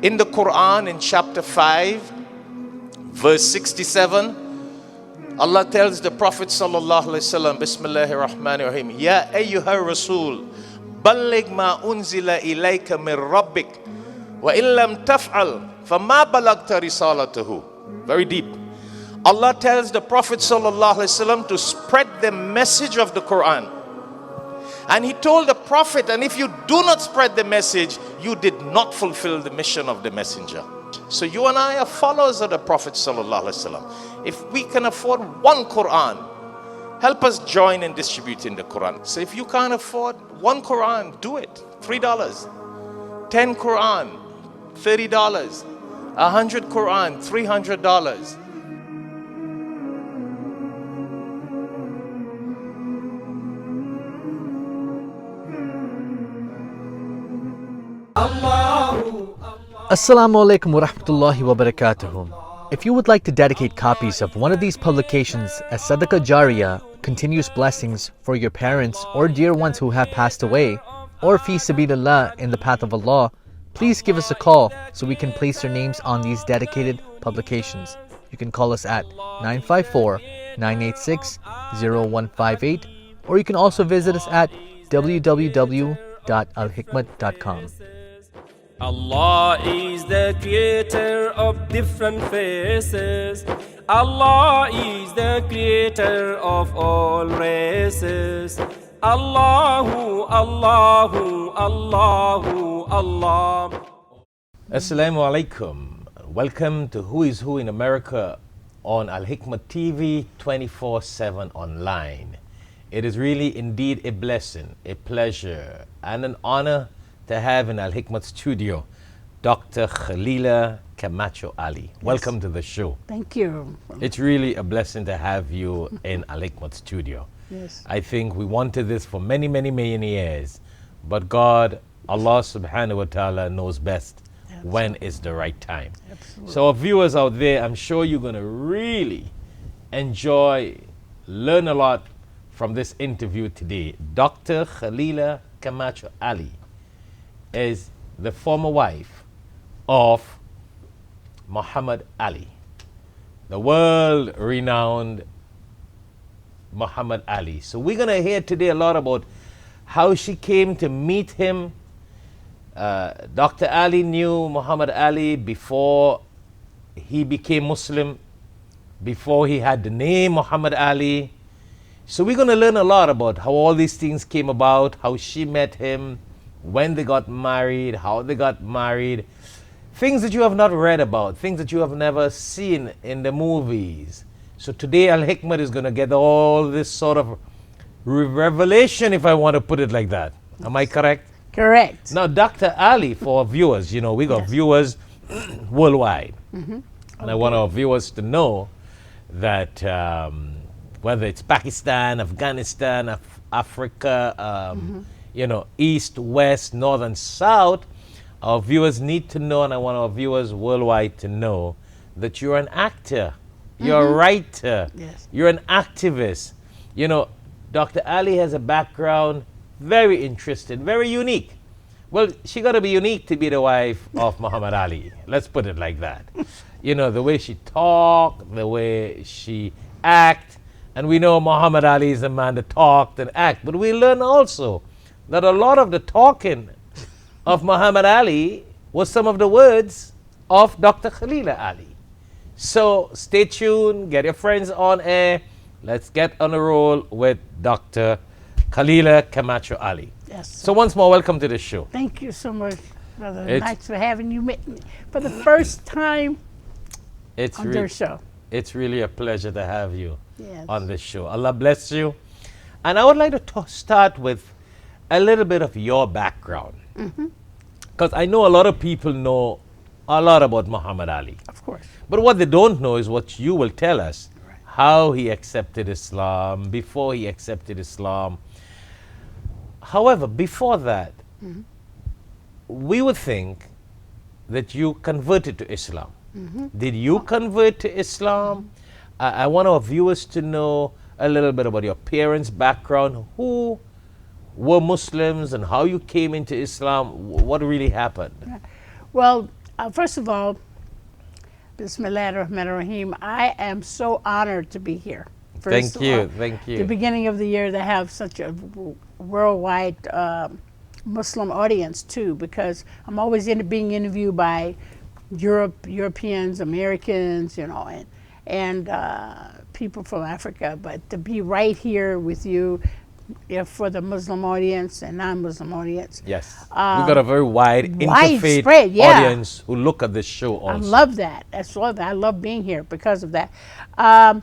In the Quran, in chapter 5, verse 67, Allah tells the Prophet sallallahu alaihi wasallam, Bismillahir Rahmanir Rahim, Ya ayyuhar Rasul, balligh ma unzila ilayka min rabbik, wa illam taf'al, fama balagta risalatahu. Very deep. Allah tells the Prophet sallallahu alaihi wasallam to spread the message of the Quran. And he told the Prophet, and if you do not spread the message, you did not fulfill the mission of the messenger. So you and I are followers of the Prophet sallallahu alaihi wasallam. If we can afford one Quran, help us join in distributing the Quran. So if you can't afford one Quran, do it. $3. 10 Quran, $30. 100 Quran, $300. Assalamu alaikum wa rahmatullahi wa barakatuhu. If you would like to dedicate copies of one of these publications as Sadaqah Jariyah, continuous blessings for your parents or dear ones who have passed away, or fi sabilillah, in the path of Allah, please give us a call so we can place your names on these dedicated publications. You can call us at 954-986-0158, or you can also visit us at www.alhikmat.com. Allah is the creator of different faces. Allah is the creator of all races. Allahu, Allahu, Allahu, Allah. Assalamu alaikum. Welcome to Who is Who in America on Al Hikmat TV 24/7 online. It is really indeed a blessing, a pleasure, and an honor to have in Al Hikmat studio Dr. Khalilah Camacho Ali. Yes. Welcome to the show. Thank you. It's really a blessing to have you in Al Hikmat studio. Yes. I think we wanted this for many, many, many years, but God, Allah subhanahu wa ta'ala knows best. Absolutely. When is the right time. Absolutely. So our viewers out there, I'm sure you're going to really enjoy, learn a lot from this interview today. Dr. Khalilah Camacho Ali is the former wife of Muhammad Ali, the world-renowned Muhammad Ali. So we're going to hear today a lot about how she came to meet him. Dr. Ali knew Muhammad Ali before he became Muslim, before he had the name Muhammad Ali. So we're going to learn a lot about how all these things came about, how she met him, when they got married, how they got married, things that you have not read about, things that you have never seen in the movies. So today Al Hikmat is going to get all this sort of revelation, if I want to put it like that. Am I correct? Correct. Now, Dr. Ali, for our viewers, you know, we got viewers worldwide. Mm-hmm. And I want our viewers to know that whether it's Pakistan, Afghanistan, Africa, you know, east, west, north, and south, our viewers need to know, and I want our viewers worldwide to know, that you're an actor, you're a writer, you're an activist. You know, Dr. Ali has a background very interesting, very unique. Well, she got to be unique to be the wife of Muhammad Ali. Let's put it like that. You know, the way she talk, the way she act, and we know Muhammad Ali is a man that talked and act, but we learn also that a lot of the talking of Muhammad Ali was some of the words of Dr. Khalilah Ali. So stay tuned, get your friends on air. Let's get on a roll with Dr. Khalilah Camacho Ali. Yes. So once more, welcome to the show. Thank you so much, Brother. Thanks for having you for the first time on their show. It's really a pleasure to have you on this show. Allah bless you. And I would like to start with a little bit of your background. Because I know a lot of people know a lot about Muhammad Ali. Of course. But what they don't know is what you will tell us, how he accepted Islam, before he accepted Islam. However, before that, we would think that you converted to Islam. Did you convert to Islam? I want our viewers to know a little bit about your parents' background, who were Muslims and how you came into Islam, what really happened. Well, first of all, Bismillah ar-Rahman ar-Rahim, I am so honored to be here. Thank you. The beginning of the year to have such a worldwide Muslim audience too, because I'm always being interviewed by Europeans, Americans, and people from Africa. But to be right here with you, for the Muslim audience and non-Muslim audience. Yes, we've got a very interfaith audience who look at this show also. I love that. I love being here because of that. I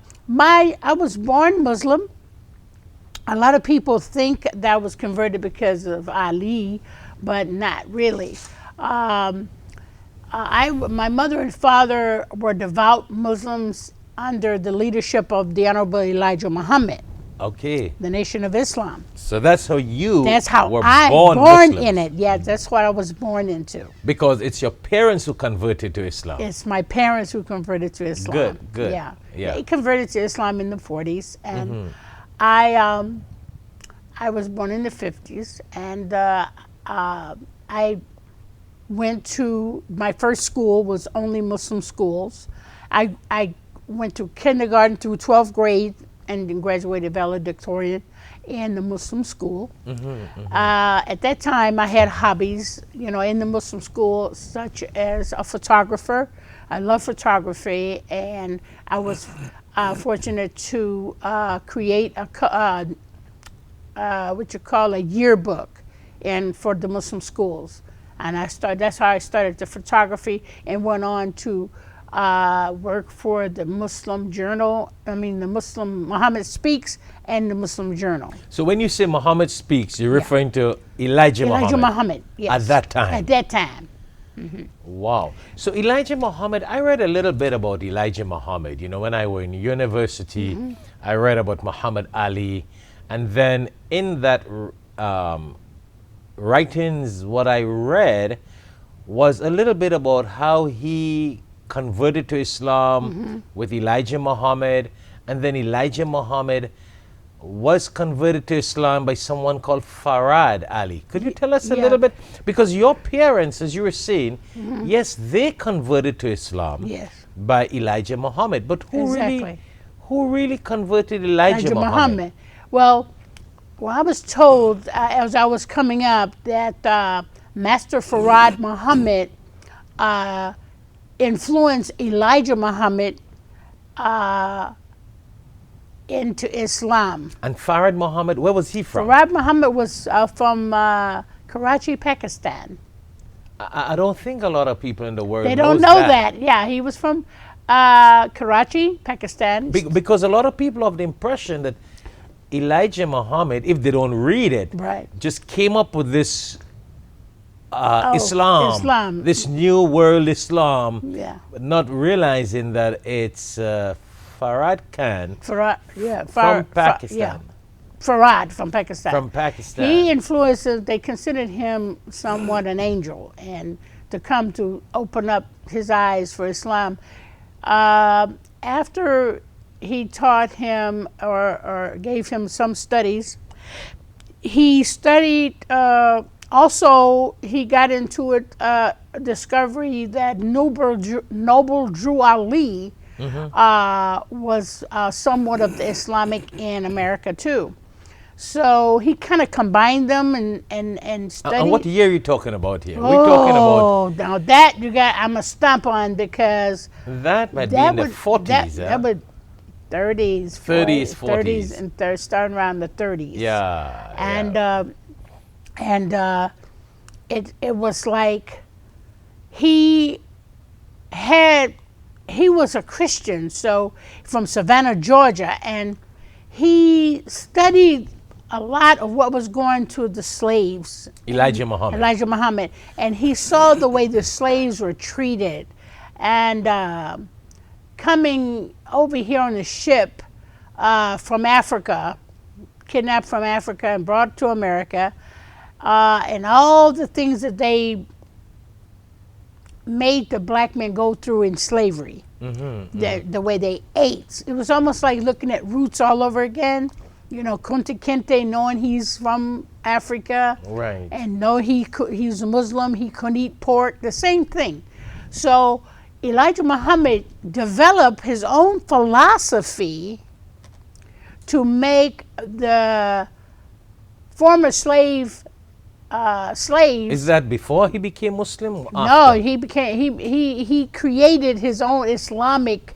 was born Muslim. A lot of people think that I was converted because of Ali, but not really. My mother and father were devout Muslims under the leadership of the Honorable Elijah Muhammad. Okay. The Nation of Islam. So that's how you were born Muslims. In it. Yeah, that's what I was born into. Because it's your parents who converted to Islam. It's my parents who converted to Islam. Good. Yeah. They converted to Islam in the 40s, and I was born in the 50s, and I went to, my first school was only Muslim schools. I went to kindergarten through 12th grade and then graduated valedictorian in the Muslim school. At that time, I had hobbies, in the Muslim school, such as a photographer. I love photography, and I was fortunate to create a yearbook for the Muslim schools. And that's how I started the photography and went on to work for the Muslim Journal, the Muslim Muhammad Speaks and the Muslim Journal. So when you say Muhammad Speaks, you're referring to Elijah Muhammad, yes. At that time? At that time. Wow. So Elijah Muhammad, I read a little bit about Elijah Muhammad. When I was in university, I read about Muhammad Ali. And then in that writings, what I read was a little bit about how he converted to Islam with Elijah Muhammad, and then Elijah Muhammad was converted to Islam by someone called Farad Ali. Could you tell us a little bit? Because your parents, as you were saying, yes, they converted to Islam by Elijah Muhammad, but who really converted Elijah Muhammad? Well, I was told as I was coming up that Master Farad Muhammad influenced Elijah Muhammad into Islam. And Farad Muhammad, where was he from? Farad Muhammad was from Karachi, Pakistan. I don't think a lot of people in the world They don't know that. Yeah, he was from Karachi, Pakistan. Because a lot of people have the impression that Elijah Muhammad, if they don't read it, just came up with this Islam, this new world Islam, but not realizing that it's Farad Khan from Pakistan. Farad from Pakistan. From Pakistan. He influenced, they considered him somewhat an angel, and to come to open up his eyes for Islam. After he taught him or gave him some studies, he studied, also he got into a discovery that Noble Drew Ali was somewhat of the Islamic in America too. So he kind of combined them and studied. And what year are you talking about here? We're talking about. Now that I'm a stump on, because that might be in the 40s. That would 30s, 40s, and starting around the 30s. Yeah. And it was like he was a Christian, so from Savannah, Georgia, and he studied a lot of what was going to the slaves. Elijah Muhammad. And he saw the way the slaves were treated. And coming over here on the ship from Africa, kidnapped from Africa and brought to America, and all the things that they made the black men go through in slavery, the way they ate. It was almost like looking at Roots all over again. Kunta Kinte, knowing he's from Africa, right, and know he's a Muslim, he couldn't eat pork, the same thing. So Elijah Muhammad developed his own philosophy to make the former slaves. Is that before he became Muslim? Or No, after? he created his own Islamic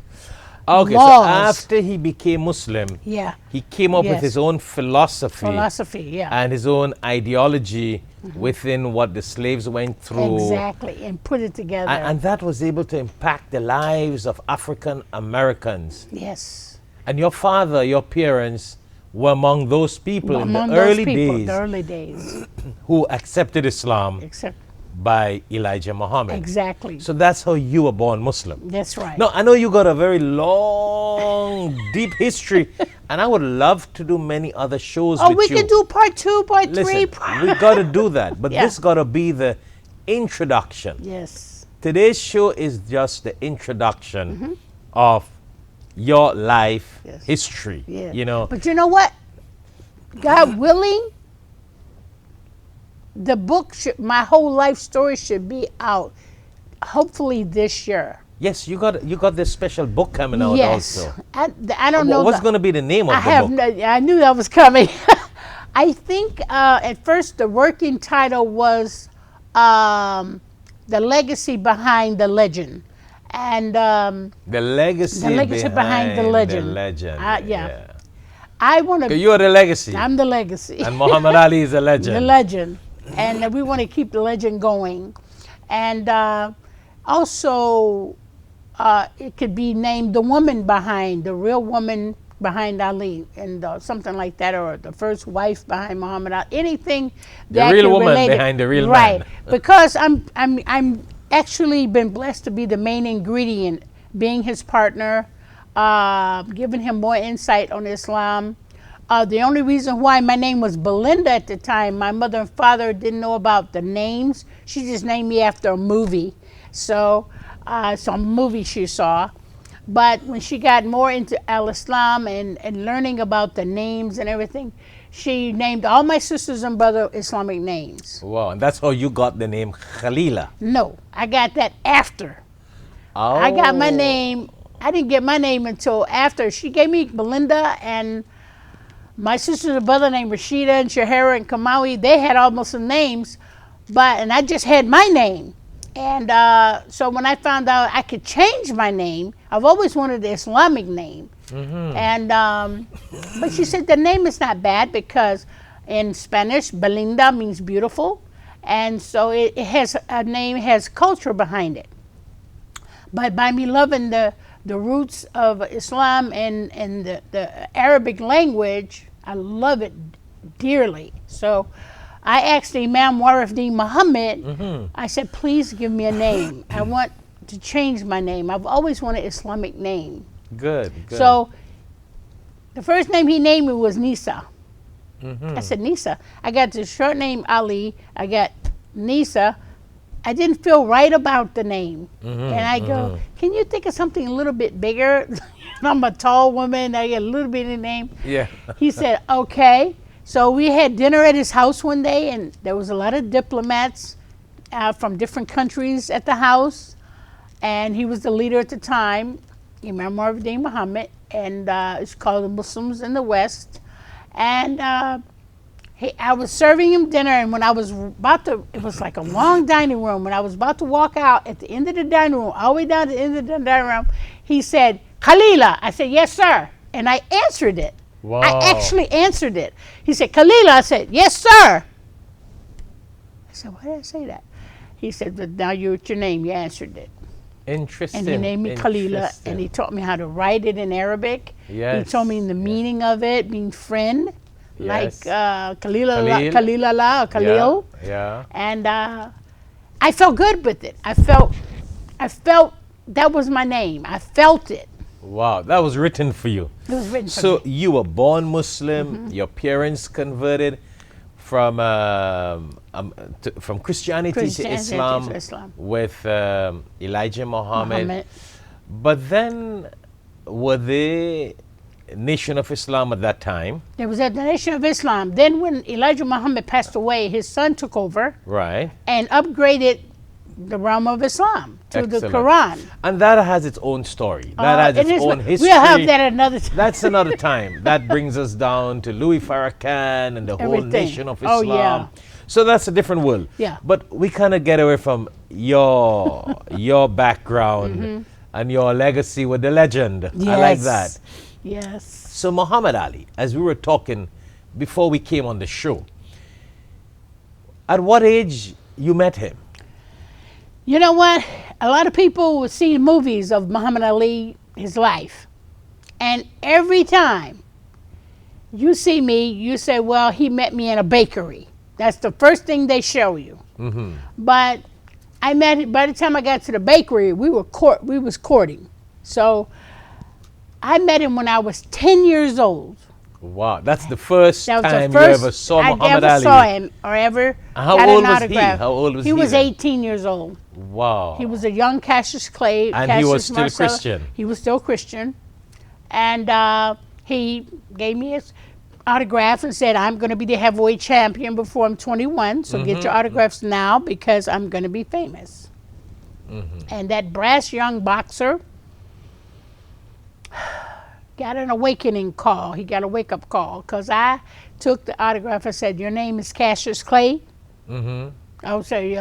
Okay, laws. so after he became Muslim, Yeah. he came up with Yes. his own philosophy Yeah. and his own ideology within what the slaves went through. Exactly, and put it together. And that was able to impact the lives of African Americans. Yes. And your father, your parents, were among those people in Among the those early people, days the early days. who accepted Islam Except by Elijah Muhammad. exactly. So that's how you were born Muslim. That's right. No, I know you got a very long, deep history, and I would love to do many other shows Oh, with we you. can do part 2, part Listen, 3. we got to do that, but Yeah. this got to be the introduction. Yes. Today's show is just the introduction of your life Yes. history. Yeah. You know, But you know what? God willing, the book, my whole life story should be out hopefully this year. yes, you got this special book coming out Yes. also. I don't know. What's going to be the name of I the have book? I knew that was coming. I think at first the working title was The Legacy Behind the Legend. And The legacy, behind the legend. The legend. Yeah. I want to. You are the legacy. I'm the legacy. And Muhammad Ali is a legend. The legend. And we want to keep the legend going. And also, it could be named The Woman Behind, the real woman behind Ali, and something like that, or the first wife behind Muhammad Ali, anything that real can woman relate it. behind the real right. man. Because I'm actually been blessed to be the main ingredient, being his partner, giving him more insight on Islam. The only reason why my name was Belinda at the time, my mother and father didn't know about the names. She just named me after a movie. So, some movie she saw. But when she got more into Al-Islam and learning about the names and everything, she named all my sisters and brother Islamic names. Wow, and that's how you got the name Khalilah. No, I got that after. Oh. I got my name. I didn't get my name until after. She gave me Belinda, and my sister and brother named Rashida and Shahara and Kamawi. They had all Muslim names, and I just had my name. And so when I found out I could change my name, I've always wanted the Islamic name. And but she said the name is not bad because in Spanish, Belinda means beautiful, and so it has a name has culture behind it. But by me loving the roots of Islam and the Arabic language, I love it dearly. So I asked Imam Warifdeen Muhammad, I said, please give me a name. I want to change my name. I've always wanted an Islamic name. Good. So the first name he named me was Nisa. I said, Nisa. I got the short name Ali. I got Nisa. I didn't feel right about the name. And I go, can you think of something a little bit bigger? I'm a tall woman. I get a little bit of name. Yeah. He said, okay. So we had dinner at his house one day, and there was a lot of diplomats from different countries at the house. And he was the leader at the time, Imam Warifdeen Muhammad, and it's called the Muslims in the West. And I was serving him dinner, and when I was about to, it was like a long dining room. When I was about to walk out at the end of the dining room, all the way down to the end of the dining room, he said, Khalilah. I said, yes, sir. And I answered it. Wow. I actually answered it. He said, Khalilah. I said, yes, sir. I said, why did I say that? He said, but now it's your name. You answered it. Interesting. And he named me Khalilah, Interesting. and he taught me how to write it in Arabic. Yes. He told me the meaning of it, mean friend, like Yes. Khalilah, Khalil. Khalilah, or Khalil. Yeah. And I felt good with it. I felt that was my name. I felt it. Wow, that was written for you. It was written for So me. you were born Muslim. Your parents converted from Christianity to Islam, to Islam. with Elijah Muhammad. Muhammad. But then, were they Nation of Islam at that time? There was a Nation of Islam. Then when Elijah Muhammad passed away, his son took over Right. and upgraded the realm of Islam, to the Excellent. Quran. And that has its own story. That has its own history. We'll have that another time. That's another time. That brings us down to Louis Farrakhan and the whole Everything. nation of Oh, Islam. yeah. So that's a different world. Yeah. But we kind of get away from your background and your legacy with the legend. I like that. Yes. So Muhammad Ali, as we were talking before we came on the show, at what age you met him? You know what? A lot of people will see movies of Muhammad Ali, his life. And every time you see me, you say, well, he met me in a bakery. That's the first thing they show you. But I met, by the time I got to the bakery, we was courting. So I met him when I was 10 years old. Wow, that's the first That was time the first you ever saw Muhammad I ever Ali. saw him or ever How got old an was he? autograph. How old was he? he Was then? 18 years old. Wow. He was a young Cassius Clay. And he was Cassius still Marcellus. Christian. He was still Christian. And he gave me his autograph and said, I'm going to be the heavyweight champion before I'm 21. So get your autographs now because I'm going to be famous. And that brass young boxer got an awakening call. He got a wake-up call because I took the autograph and said, your name is Cassius Clay? I would say,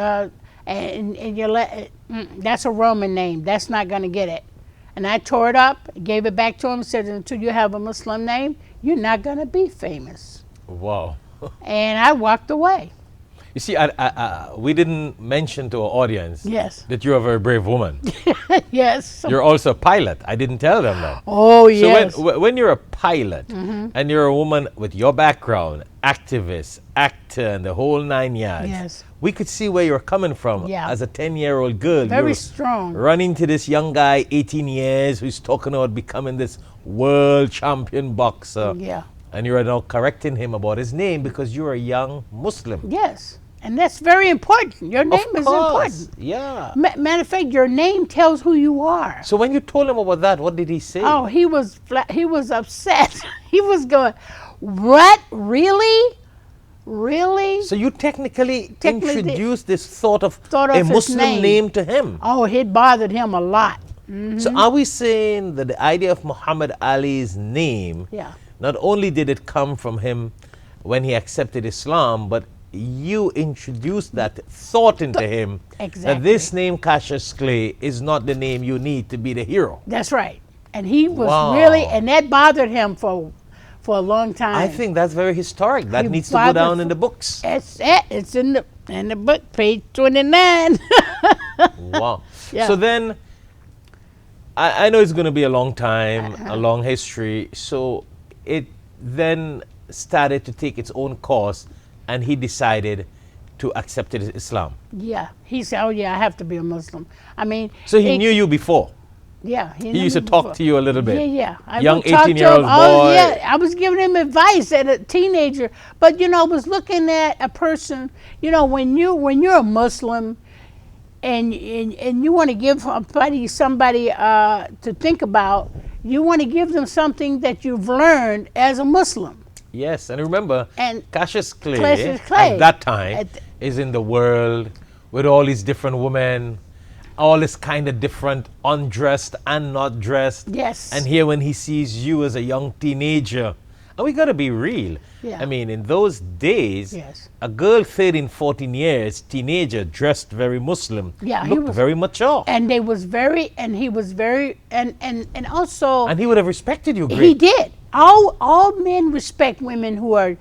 and that's a Roman name. That's not going to get it. And I tore it up, gave it back to him, and said, until you have a Muslim name, you're not going to be famous. Wow. And I walked away. You see, we didn't mention to our audience Yes. that you're a very brave woman. Yes. You're also a pilot. I didn't tell them that. Oh, yes. So when you're a pilot and you're a woman with your background, activist, actor, and the whole 9 yards, Yes. we could see where you're coming from Yeah. as a 10-year-old girl. Very You're strong. running to this young guy, 18 years, who's talking about becoming this world champion boxer. Yeah. And you're now correcting him about his name because you're a young Muslim. Yes. And that's very important. Your name Of is course. important. Yeah. Matter of fact, your name tells who you are. So when you told him about that, what did he say? Oh, he was he was upset. He was going, what? Really? Really? So you technically Technically introduced this thought of Thought a of his Muslim name. name to him. Oh, it bothered him a lot. So are we saying that the idea of Muhammad Ali's name, Yeah. not only did it come from him when he accepted Islam, but you introduced that thought into him that Exactly. this name, Cassius Clay, is not the name you need to be the hero. That's right. And he was Wow. really, and that bothered him for a long time. I think that's very historic. That He needs to go bothered down in the books. It's it. It's in the book, page 29. Wow. Yeah. So then, I know it's going to be a long time, a long history. So it then started to take its own course, and he decided to accept Islam. Yeah. He said, oh, yeah, I have to be a Muslim. I mean. So he knew you before. Yeah. He used to talk to you a little bit. Yeah, yeah. I Young would talk to him. 18-year-old Oh, boy. yeah. I was giving him advice as a teenager. But, I was looking at a person, when you're a Muslim and you want to give somebody to think about, you want to give them something that you've learned as a Muslim. Yes, and remember, And Cassius Clay, Cassius Clay, at that time at- is in the world with all these different women, all this kind of different undressed and not dressed. Yes. And here when he sees you as a young teenager, and we got to be real. Yeah. I mean, in those days, Yes. a girl 13, 14 years, teenager, dressed very Muslim, Yeah, he looked was- very mature. And he was very, and also. And he would have respected you great. He did. All men respect women who are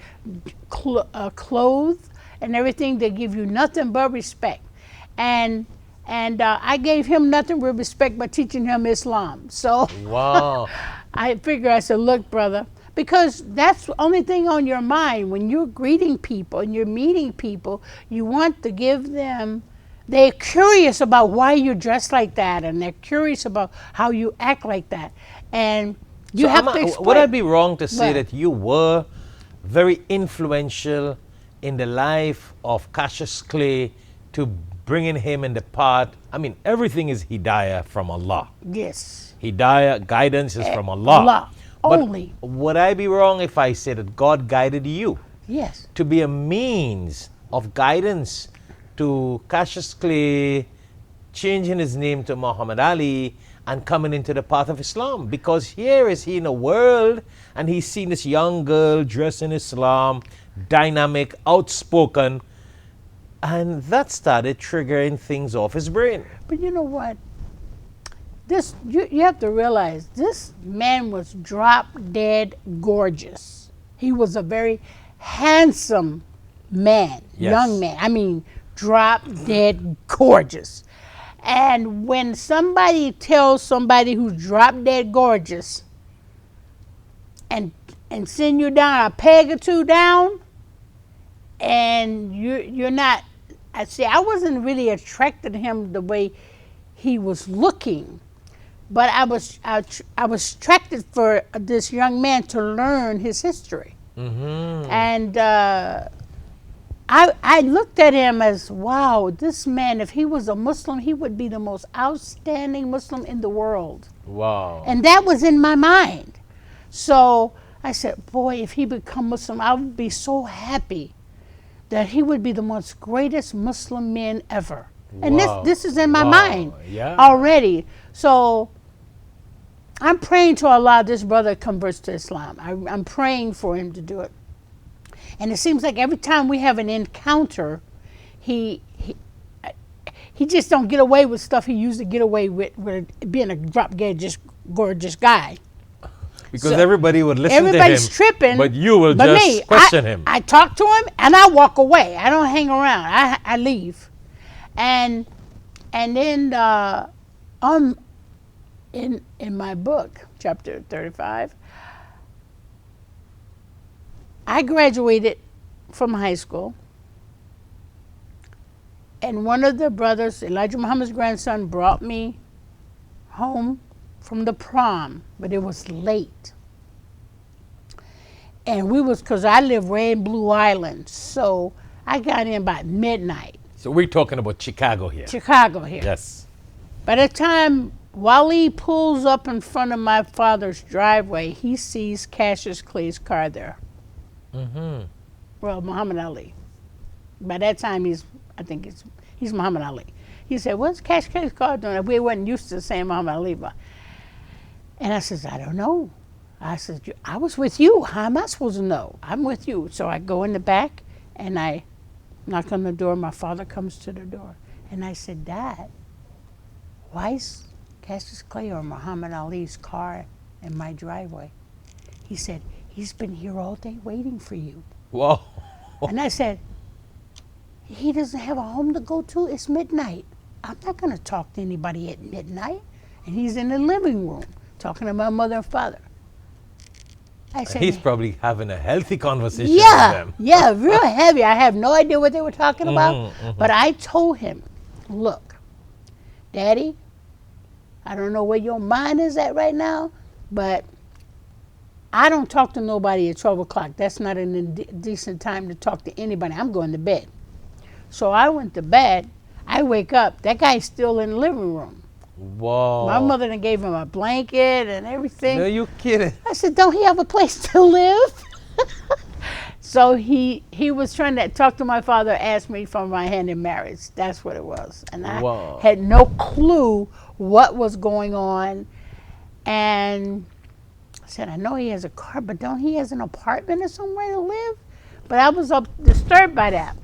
clothed and everything. They give you nothing but respect. And I gave him nothing but respect by teaching him Islam. So Wow. I said, look, brother, because that's the only thing on your mind when you're greeting people and you're meeting people. You want to give them. They're curious about why you're dressed like that, and they're curious about how you act like that, and you So have to explain. would I be wrong to say What? that you were very influential in the life of Cassius Clay to bringing him in the path? I mean, everything is hidayah from Allah. Yes. Hidayah, guidance is from Allah. Allah. But Only. would I be wrong if I say that God guided you Yes. to be a means of guidance to Cassius Clay changing his name to Muhammad Ali and coming into the path of Islam, because here is he in a world and he's seen this young girl dressed in Islam, dynamic, outspoken, and that started triggering things off his brain. But you know what? This you have to realize, this man was drop dead gorgeous. He was a very handsome man, Yes. young man. I mean, drop dead gorgeous. And when somebody tells somebody who's drop dead gorgeous and send you down a peg or two down, and you're not, I wasn't really attracted to him the way he was looking, but I was attracted for this young man to learn his history. Mm-hmm. And I looked at him as, wow, this man, if he was a Muslim, he would be the most outstanding Muslim in the world. Wow. And that was in my mind. So I said, boy, if he become Muslim, I would be so happy that he would be the most greatest Muslim man ever. And Wow. this is in my Wow. mind Yeah. already. So I'm praying to Allah this brother converts to Islam. I'm praying for him to do it. And it seems like every time we have an encounter, he just don't get away with stuff he used to get away with being a drop dead just gorgeous guy. Because So everybody would listen to him. Everybody's tripping. But you will but just me, question him. I talk to him and I walk away. I don't hang around. I leave. And then in my book, chapter 35, I graduated from high school, and one of the brothers, Elijah Muhammad's grandson, brought me home from the prom, but it was late. And because I live way in Blue Island, so I got in by midnight. So we're talking about Chicago here. Chicago here. Yes. By the time Wally pulls up in front of my father's driveway, he sees Cassius Clay's car there. Mm-hmm. Well, Muhammad Ali. By that time, he's Muhammad Ali. He said, "What's Cassius Clay's car doing?" We wasn't used to saying Muhammad Ali, and I says, "I don't know." I said, "I was with you. How am I supposed to know? I'm with you." So I go in the back and I knock on the door. My father comes to the door, and I said, "Dad, why is Cassius Clay or Muhammad Ali's car in my driveway?" He said, "He's been here all day waiting for you." Whoa. And I said, "He doesn't have a home to go to. It's midnight. I'm not going to talk to anybody at midnight." And he's in the living room talking to my mother and father. I said, He's probably having a healthy conversation yeah, with them. yeah, real heavy. I have no idea what they were talking about. But I told him, "Look, Daddy, I don't know where your mind is at right now, but I don't talk to nobody at 12 o'clock. That's not a decent time to talk to anybody. I'm going to bed." So I went to bed. I wake up. That guy's still in the living room. Whoa. My mother done gave him a blanket and everything. No, you kidding. I said, "Don't he have a place to live?" So he was trying to talk to my father, ask me for my hand in marriage. That's what it was. And I Wow. had no clue what was going on. And I said, "I know he has a car, but don't he has an apartment or somewhere to live?" But I was disturbed by that.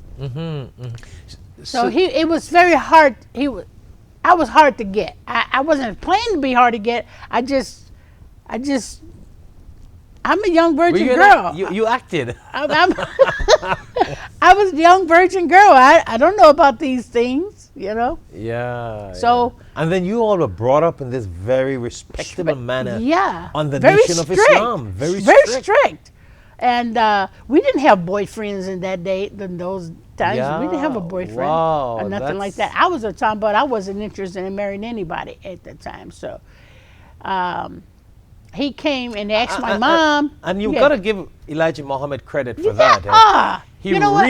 So it was very hard. I was hard to get. I wasn't planning to be hard to get. I'm a young virgin girl. You acted. I was a young virgin girl. I don't know about these things, you know. Yeah. So- yeah. And then you all were brought up in this very respectable manner. Yeah. On the very nation of strict. Islam. Very strict. And we didn't have boyfriends in those times. We didn't have a Yeah, boyfriend wow, or nothing like that's- that. I was a tomboy. I wasn't interested in marrying anybody at the time. So he came and asked my mom. And you've Yeah. got to give Elijah Muhammad credit for Yeah. that. He you know what?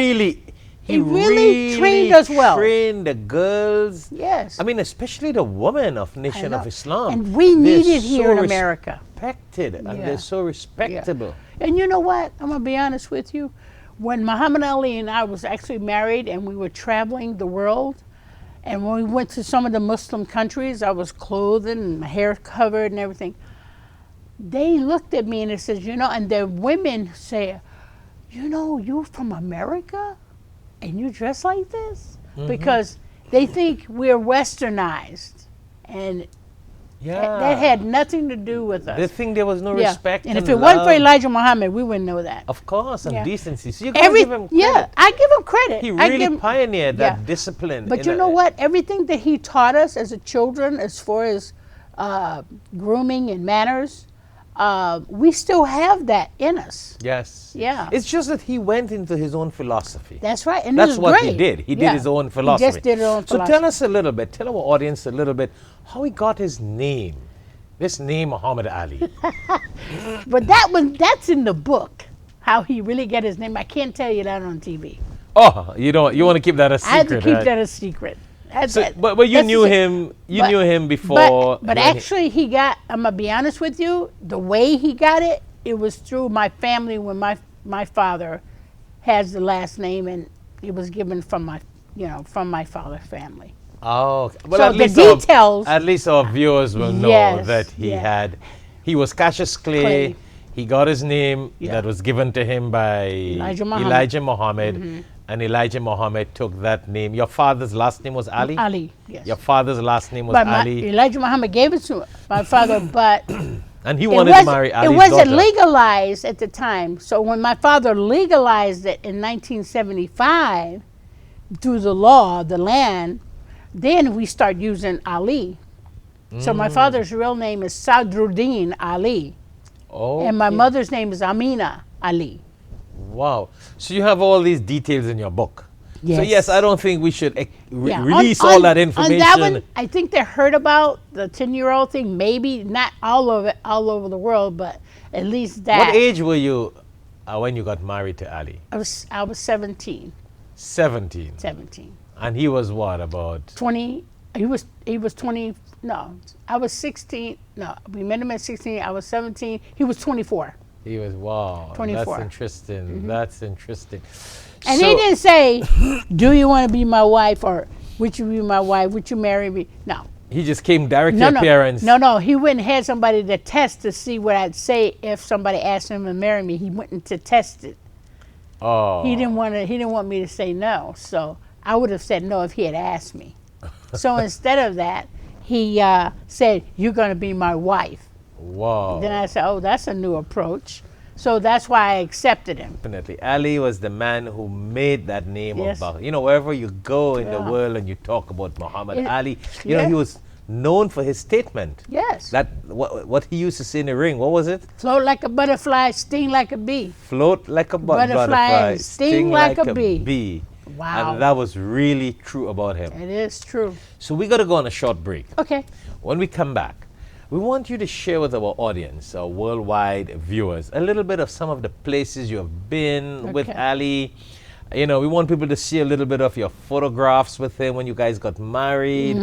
He really trained us well. Trained the girls. Yes. I mean, especially the women of Nation I of know. Islam. And we They're need it here in so America. Respected, and Yeah. they're so respectable. And you know what? I'm going to be honest with you. When Muhammad Ali and I was actually married and we were traveling the world, And when we went to some of the Muslim countries, I was clothed and my hair covered and everything. They looked at me and they said, and the women say, you from America and you dress like this? Because they think we're westernized. And that had nothing to do with us. They think there was no respect and if it wasn't for Elijah Muhammad, we wouldn't know that. Of course, and decency. So you gotta give him credit. Yeah, I give him credit. He really pioneered that discipline. But you know what? Everything that he taught us as a children, as far as grooming and manners, we still have that in us. Yes. Yeah. It's just that he went into his own philosophy. That's right. And that's what great. he did. He did his own philosophy. He just did his own philosophy. So tell us a little bit, tell our audience a little bit how he got his name. This name, Muhammad Ali. But that's in the book, how he really got his name. I can't tell you that on TV. Oh, you want to keep that a secret. I have to keep that a secret. But you knew him. You knew him before. But actually, he got. I'm gonna be honest with you. The way he got it, it was through my family. When my father has the last name, and it was given from my father's family. Oh, well, so at least the details. At least our viewers will know that he was Cassius Clay. He got his name that was given to him by Elijah Muhammad. And Elijah Muhammad took that name. Your father's last name was Ali? Ali, yes. Your father's last name was Ali? Elijah Muhammad gave it to my father, but... And he wanted to marry Ali's daughter. It wasn't legalized at the time. So when my father legalized it in 1975, through the law, the land, then we start using Ali. So my father's real name is Sadruddin Ali. Oh. And my mother's name is Amina Ali. Wow. So you have all these details in your book. Yes. So yes, I don't think we should release all that information. On that one, I think they heard about the 10-year-old thing, maybe not all over the world, but at least that. What age were you when you got married to Ali? I was 17. 17. 17. And he was what, about 20? He was 20. No, I was 16. No, we met him at 16. I was 17. He was 24. He was, wow. 24. That's interesting. That's interesting. And he didn't say, do you want to be my wife, or would you be my wife? Would you marry me? No. He just came direct to your parents. No. He went and had somebody to test to see what I'd say if somebody asked him to marry me. He went to test it. Oh. He didn't want me to say no. So I would have said no if he had asked me. So instead of that, he said, you're going to be my wife. Wow. Then I said, oh, that's a new approach. So that's why I accepted him. Definitely. Ali was the man who made that name of Bahrain. Wherever you go in the world and you talk about Muhammad Ali, he was known for his statement. Yes. That what he used to say in the ring, what was it? Float like a butterfly, sting like a bee. Float like a butterfly, sting like a bee. Wow. And that was really true about him. It is true. So we got to go on a short break. Okay. When we come back, we want you to share with our audience, our worldwide viewers, a little bit of some of the places you have been with Ali. We want people to see a little bit of your photographs with him when you guys got married.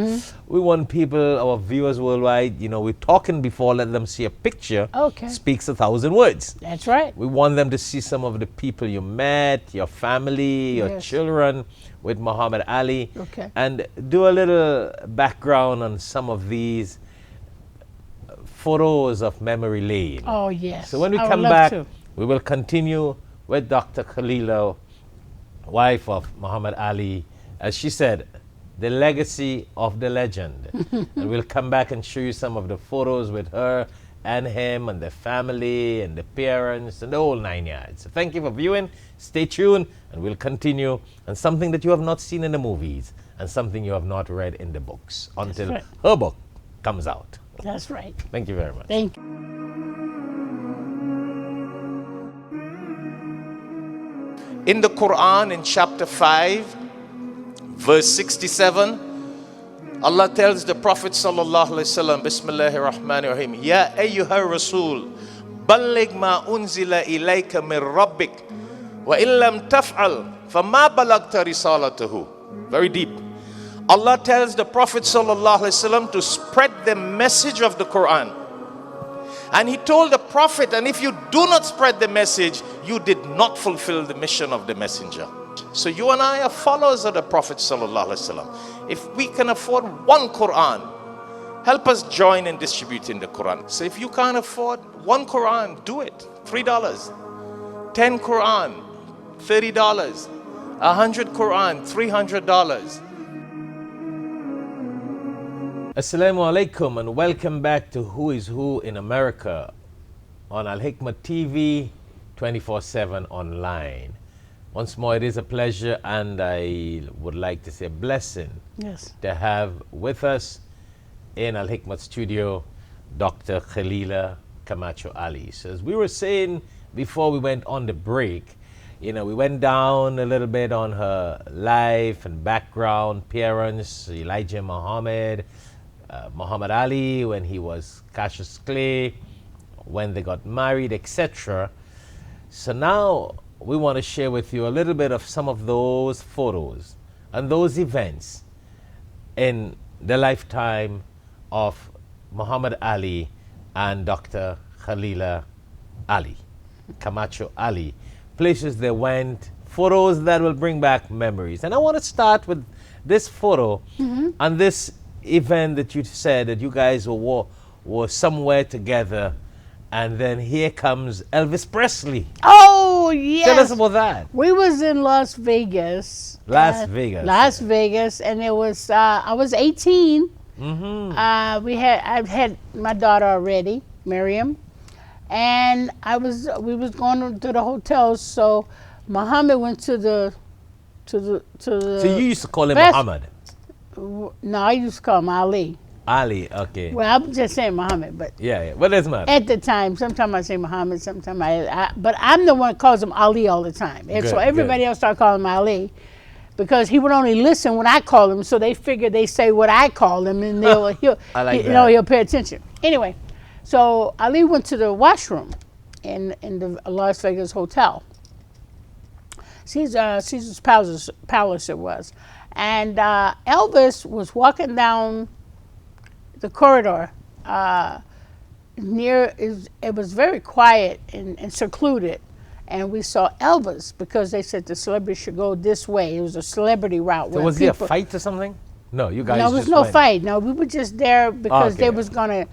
We want people, our viewers worldwide, we're talking before, let them see a picture. Speaks 1,000 words. That's right. We want them to see some of the people you met, your family, your children with Muhammad Ali. And do a little background on some of these photos of memory lane. Oh, yes. So when we come back, we will continue with Dr. Khalilah, wife of Muhammad Ali. As she said, the legacy of the legend. And we'll come back and show you some of the photos with her and him and the family and the parents and the whole 9 yards. So thank you for viewing. Stay tuned and we'll continue on something that you have not seen in the movies and something you have not read in the books until her book comes out. That's right. Thank you very much. Thank you. In the Quran, in chapter 5, verse 67, Allah tells the Prophet sallallahu alaihi wasallam, Bismillahir Rahmanir Rahim, Ya ayyuhar Rasul, balligh ma unzila ilayka min rabbik, wa illam taf'al, fama balagta risalatahu. Very deep. Allah tells the Prophet ﷺ to spread the message of the Quran. And he told the Prophet, and if you do not spread the message, you did not fulfill the mission of the messenger. Prophet. So you and I are followers of the Prophet sallallahu alaihi wasallam. If we can afford one Quran, help us join in distributing the Quran. So if you can't afford one Quran, do it. $3. 10 Quran, $30. 100 Quran, $300. Assalamu alaikum and welcome back to Who is Who in America on Al Hikmat TV 24/7 online. Once more, it is a pleasure and I would like to say a blessing to have with us in Al Hikmat studio Dr. Khalilah Camacho Ali. So as we were saying before we went on the break, we went down a little bit on her life and background, parents, Elijah Muhammad, Muhammad Ali when he was Cassius Clay, when they got married, etc. So now we want to share with you a little bit of some of those photos and those events in the lifetime of Muhammad Ali and Dr. Khalilah Ali, Camacho Ali. Places they went, photos that will bring back memories. And I want to start with this photo and this event that you said that you guys were somewhere together, and then here comes Elvis Presley. Oh, yes. Tell us about that. We was in Las Vegas. Las Vegas, and it was I was 18. I had my daughter already, Miriam, and we was going to the hotels. So Muhammad went to the. So you used to call him Muhammad? No, I used to call him Ali. Ali, okay. Well, I'm just saying Muhammad, but yeah. What does matter? At the time, sometimes I say Muhammad, sometimes but I'm the one that calls him Ali all the time. And so everybody else started calling him Ali because he would only listen when I call him, so they figure they say what I call him, and he'll pay attention. Anyway, so Ali went to the washroom in the Las Vegas hotel. Caesar's Palace it was. And Elvis was walking down the corridor it was very quiet and secluded. And we saw Elvis because they said the celebrity should go this way. It was a celebrity route. So was there a fight or something? No, you guys No, there was no fight. No, we were just there because they was going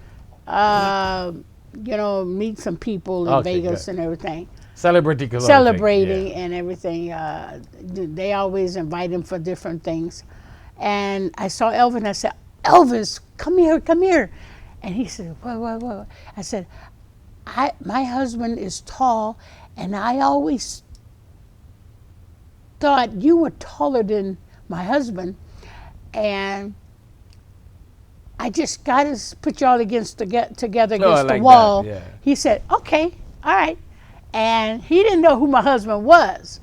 to, meet some people in Vegas and everything. Celebrating and everything. They always invite him for different things. And I saw Elvis and I said, Elvis, come here. And he said, what? I said, my husband is tall and I always thought you were taller than my husband. And I just got to put y'all together against the wall. That, yeah. He said, okay, all right. And he didn't know who my husband was,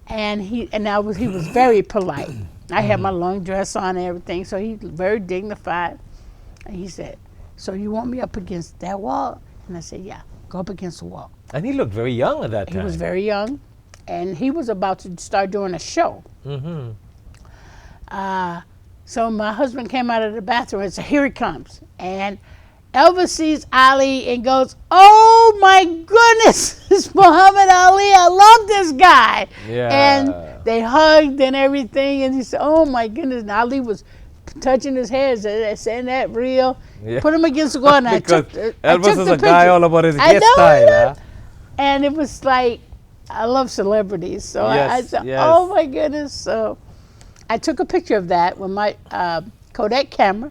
and he was very polite. I had my long dress on and everything, so he was very dignified. And he said, "So you want me up against that wall?" And I said, "Yeah, go up against the wall." And he looked very young at that time. He was very young, and he was about to start doing a show. So my husband came out of the bathroom and said, "Here he comes," and Elvis sees Ali and goes, "Oh my goodness, it's Muhammad Ali. I love this guy." Yeah. And they hugged and everything. And he said, "Oh my goodness." And Ali was touching his head, saying that real. Yeah. Put him against the wall. And Elvis is a guy all about his hairstyle. And it was like, I love celebrities. So I said, "Oh my goodness." So I took a picture of that with my Kodak camera.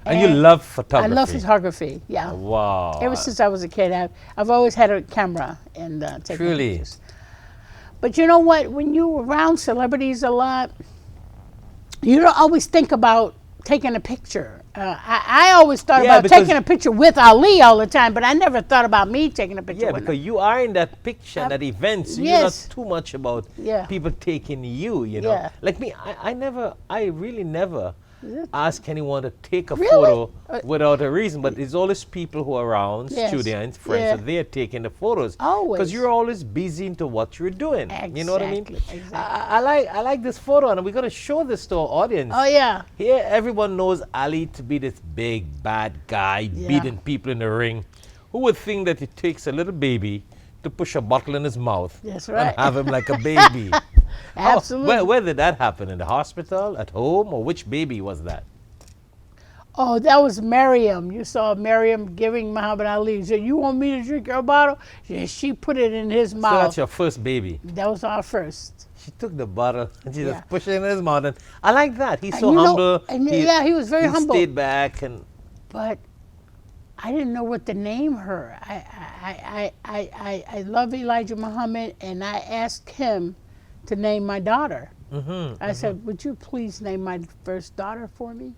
And you love photography? I love photography, yeah. Wow. Ever since I was a kid, I've always had a camera and taking pictures. But you know what? When you're around celebrities a lot, you don't always think about taking a picture. I always thought about taking a picture with Ali all the time, but I never thought about me taking a picture with him. Yeah, because you are in that picture, that event, so you're not too much about people taking you, you know. Yeah. Like me, I really never ask anyone to take a photo without a reason, but it's always people who are around, students, friends, so they're taking the photos. Always. Because you're always busy into what you're doing. Exactly. You know what I mean? Exactly. I like this photo, and we're going to show this to our audience. Oh, yeah. Here, everyone knows Ali to be this big, bad guy, beating people in the ring. Who would think that it takes a little baby to push a bottle in his mouth and have him like a baby? Absolutely. Where did that happen? In the hospital, at home, or which baby was that? Oh, that was Miriam. You saw Miriam giving Muhammad Ali. She said, "You want me to drink your bottle?" She put it in his So mouth. that's your first baby. That was our first. She took the bottle and she Yeah. just pushed it in his mouth. And I like that. He's so you know, humble. and yeah, he was very humble. He stayed back and. But I didn't know what to name her. I love Elijah Muhammad, and I asked him to name my daughter. I said, "Would you please name my first daughter for me?"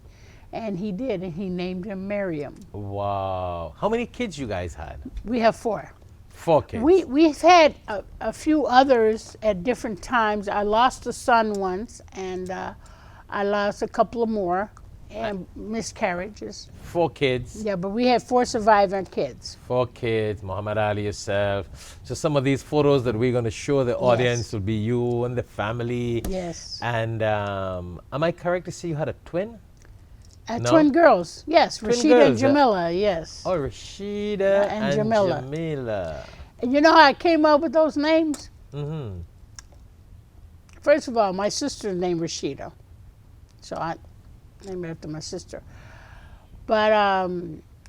And he did, and he named her Miriam. Wow. How many kids you guys had? We have 4. 4 kids. We've had a few others at different times. I lost a son once, and I lost a couple of more, and miscarriages. 4 kids. Yeah, but we had 4 surviving kids. 4 kids, Muhammad Ali yourself. So some of these photos that we're going to show the audience will be you and the family. Yes. And am I correct to say you had a twin? No? Twin girls, yes. Twin Rashida girls, and Jamila, yes. Oh, Rashida and and Jamila. Jamila. And you know how I came up with those names? Mm-hmm. First of all, my sister's named Rashida. So I named her after my sister. But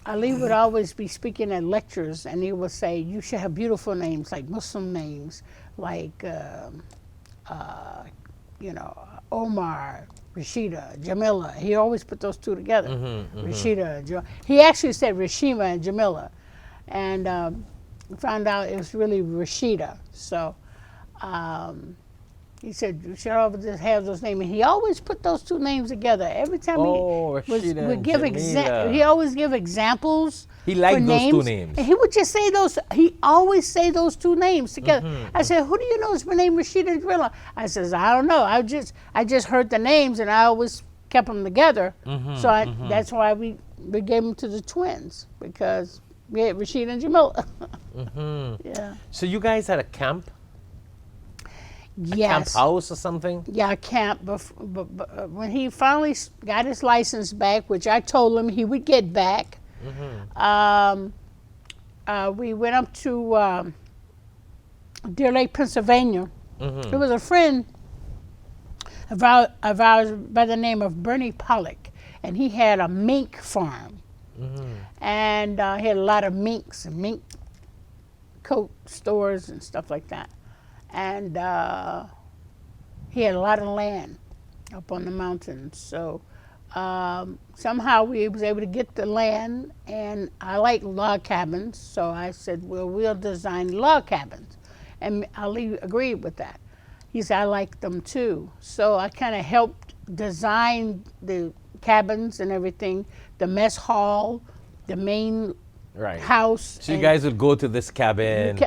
Ali would always be speaking at lectures, and he would say, "You should have beautiful names, like Muslim names, like, Omar, Rashida, Jamila." He always put those 2 together. Rashida, he actually said Rashima and Jamila. And found out it was really Rashida. So he said, "You should always just have those names." And he always put those 2 names together. Every time Rashida would and give Jamila. he always give examples. He liked for those names, 2 names. And he would just say those, he always say those 2 names together. I said, "Who do you know is my name Rashida and Jamila?" I says, "I don't know. I just heard the names, and I always kept them together." So that's why we gave them to the twins, because we had Rashida and Jamila. Yeah. So you guys had a camp? Yes. Camp house or something? Yeah, camp. But when he finally got his license back, which I told him he would get back, we went up to Deer Lake, Pennsylvania. There was a friend of ours by the name of Bernie Pollock, and he had a mink farm. And he had a lot of minks and mink coat stores and stuff like that. And he had a lot of land up on the mountains. So somehow we was able to get the land, and I like log cabins, so I said, "Well, we'll design log cabins." And Ali agreed with that. He said, "I like them too." So I kind of helped design the cabins and everything, the mess hall, the main house. So you guys would go to this cabin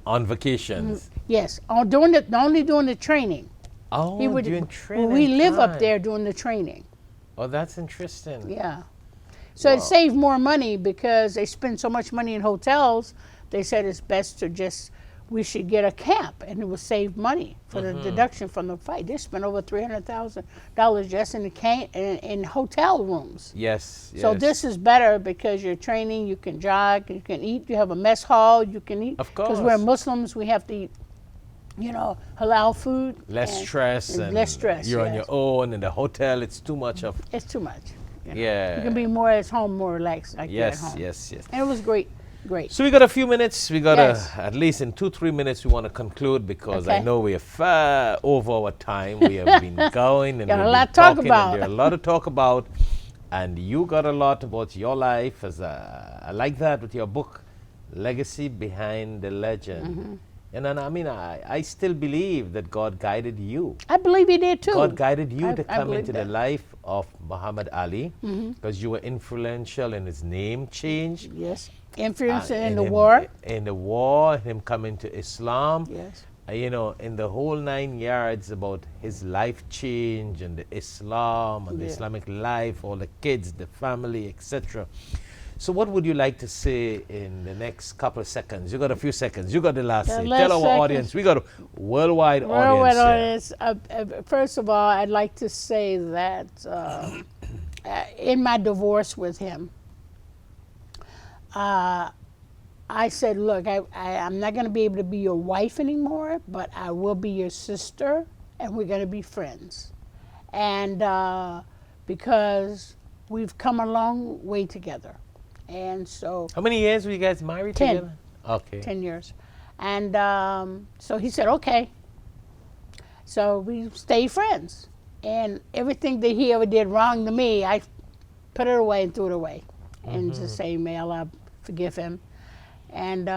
on vacations? Yes, only during the training. Oh, during training we live time. up there during the training. Oh, that's interesting. Yeah. So it saved more money because they spend so much money in hotels. They said it's best to we should get a camp, and it would save money for the deduction from the fight. They spent over $300,000 just in hotel rooms. Yes. So this is better because you're training, you can jog, you can eat, you have a mess hall, you can eat. Of course. Because we're Muslims, we have to eat, halal food. Less stress. And less stress. You're on your own. In the hotel, it's too much of. It's too much. Yeah. You can be more at home, more relaxed like you're at home. Yes. And it was great. So we got a few minutes. We got at least in 2-3 minutes we want to conclude, because I know we are far over our time. We have been going and got we've a lot been to talk talking, about. and there's a lot to talk about. And you got a lot about your life. I like that with your book, Legacy Behind the Legend. And then, I still believe that God guided you. I believe he did too. God guided you to come into the that. life of Muhammad Ali, because you were influential in his name change. Yes. Influence in the him, war. In the war, him coming to Islam. Yes. In the whole 9 yards about his life change and the Islam and the Islamic life, all the kids, the family, etc. So what would you like to say in the next couple of seconds? You got a few seconds. You got the last say. Tell our audience. We got a worldwide audience. First of all, I'd like to say that in my divorce with him, I said, "Look, I'm not going to be able to be your wife anymore, but I will be your sister, and we're going to be friends. And because we've come a long way together. And so How many years were you guys married 10. together? Okay. 10 years. And so he said, okay. So we stayed friends. And everything that he ever did wrong to me, I put it away and threw it away. And just say, may Allah forgive him. And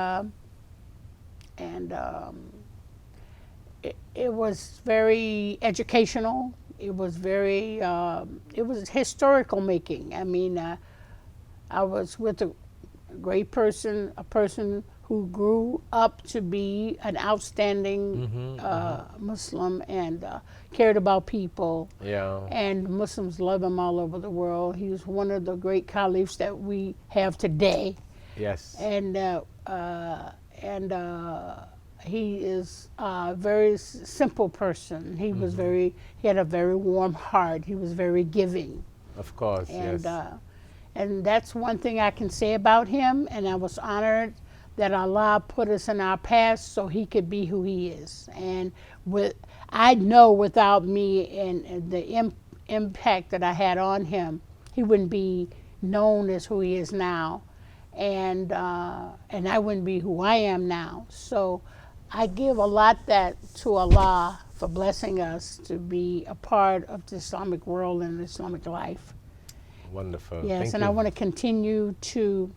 it was very educational. It was very, it was historical making. I mean, I was with a great person, a person who grew up to be an outstanding Muslim and cared about people. Yeah. And Muslims love him all over the world. He was one of the great caliphs that we have today. Yes. And he is a very simple person. He was he had a very warm heart. He was very giving. Of course, And yes. and that's one thing I can say about him. And I was honored that Allah put us in our past so he could be who he is. And I know without me and the impact that I had on him, he wouldn't be known as who he is now. And I wouldn't be who I am now. So I give a lot that to Allah for blessing us to be a part of the Islamic world and the Islamic life. Wonderful. Yes, Thank and you. I want to continue to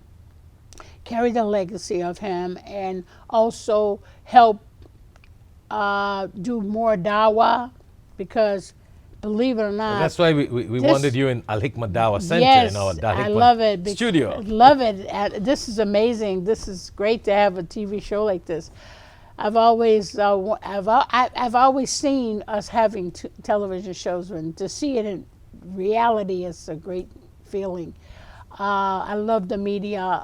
carry the legacy of him and also help do more dawah, because believe it or not, And that's why we this- wanted you in Al Hikmat Dawah Center yes, in our Al I Hikmat love it. studio. Love it. This is amazing. This is great to have a TV show like this. I've always seen us having television shows, and to see it in reality is a great feeling. I love the media.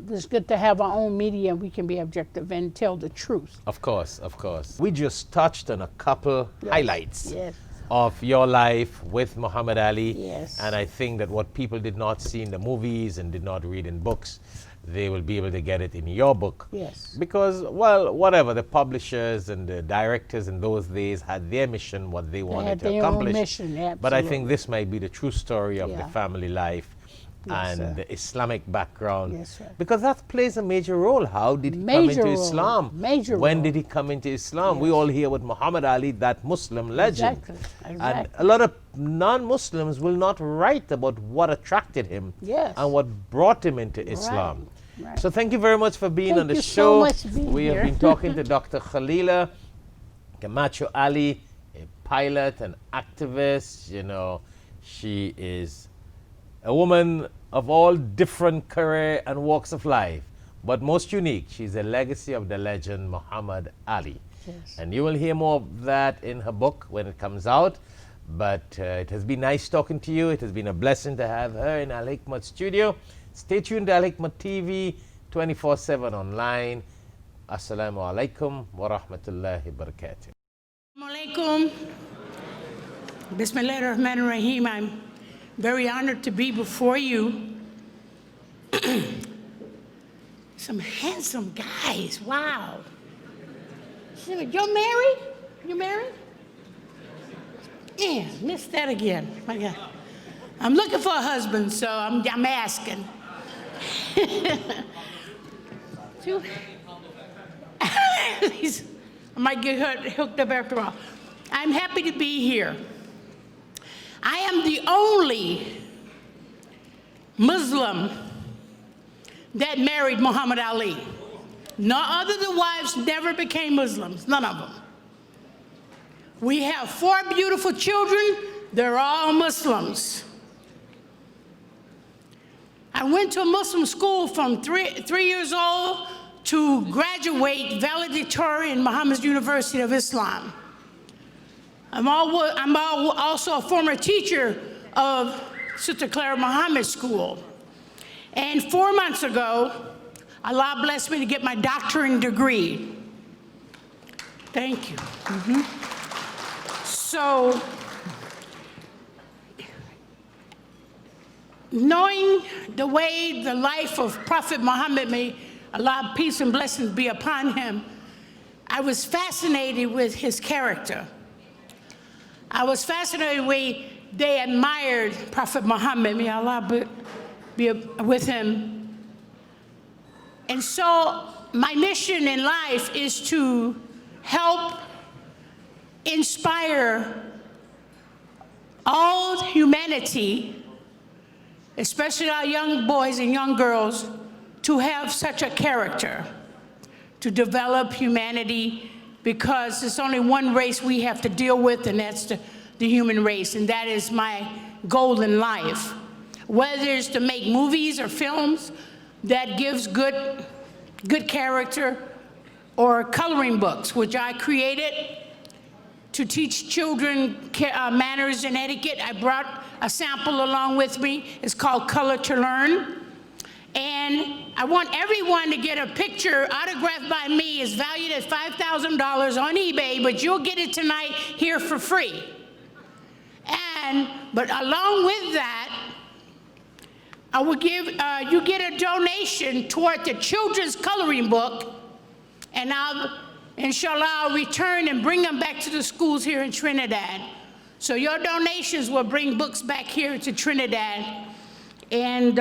It's good to have our own media, and we can be objective and tell the truth. Of course, of course. We just touched on a couple highlights Yes. of your life with Muhammad Ali. Yes. And I think that what people did not see in the movies and did not read in books, they will be able to get it in your book. Yes. Because, well, whatever, the publishers and the directors in those days had their mission, what they wanted had to their own accomplish. mission, But I absolutely. think this might be the true story of the Yeah. family life Yes, and sir. the Islamic background. Yes, sir. Because that plays a major role. How did he come Major into role. Islam? Major When role. did he come into Islam? We all hear with Muhammad Ali, that Muslim legend. Exactly. And Exactly. a lot of non-Muslims will not write about what attracted him Yes. and what brought him into Islam. Right. So thank you very much for being Thank on the you show. so much for being we have here. been talking to Dr. Khalilah Camacho Ali, a pilot, an activist. You know, she is a woman of all different career and walks of life, but most unique, she's a legacy of the legend Muhammad Ali. Yes. And you will hear more of that in her book when it comes out. But it has been nice talking to you. It has been a blessing to have her in Al Hikmat studio. Stay tuned to Al Hikmat TV 24/7 online. Assalamu alaikum wa rahmatullahi wa barakatuh. Assalamu alaikum. Bismillahir Rahmanir Rahim. I'm very honored to be before you. Some handsome guys. Wow. You're married? You married? Yeah, missed that again. My God. I'm looking for a husband, so I'm asking. I might get hooked up after all. I'm happy to be here. I am the only Muslim that married Muhammad Ali. No other of the wives never became Muslims, none of them. We have 4 beautiful children, they're all Muslims. I went to a Muslim school from 3 years old to graduate valedictorian in Muhammad's University of Islam. I'm also a former teacher of Sister Clara Muhammad School. And 4 months ago, Allah blessed me to get my doctorate degree. Thank you. So, knowing the way the life of Prophet Muhammad, may Allah peace and blessings be upon him, I was fascinated with his character. I was fascinated the way they admired Prophet Muhammad. May Allah be with him. And so my mission in life is to help inspire all humanity, especially our young boys and young girls, to have such a character, to develop humanity, because there's only one race we have to deal with, and that's the human race, and that is my goal in life. Whether it's to make movies or films that gives good character, or coloring books, which I created to teach children manners and etiquette. I brought a sample along with me. It's called Color to Learn. And I want everyone to get a picture autographed by me. It's valued at $5,000 on eBay, but you'll get it tonight here for free. But along with that, I will give, you get a donation toward the children's coloring book, and inshallah, I'll return and bring them back to the schools here in Trinidad. So your donations will bring books back here to Trinidad, and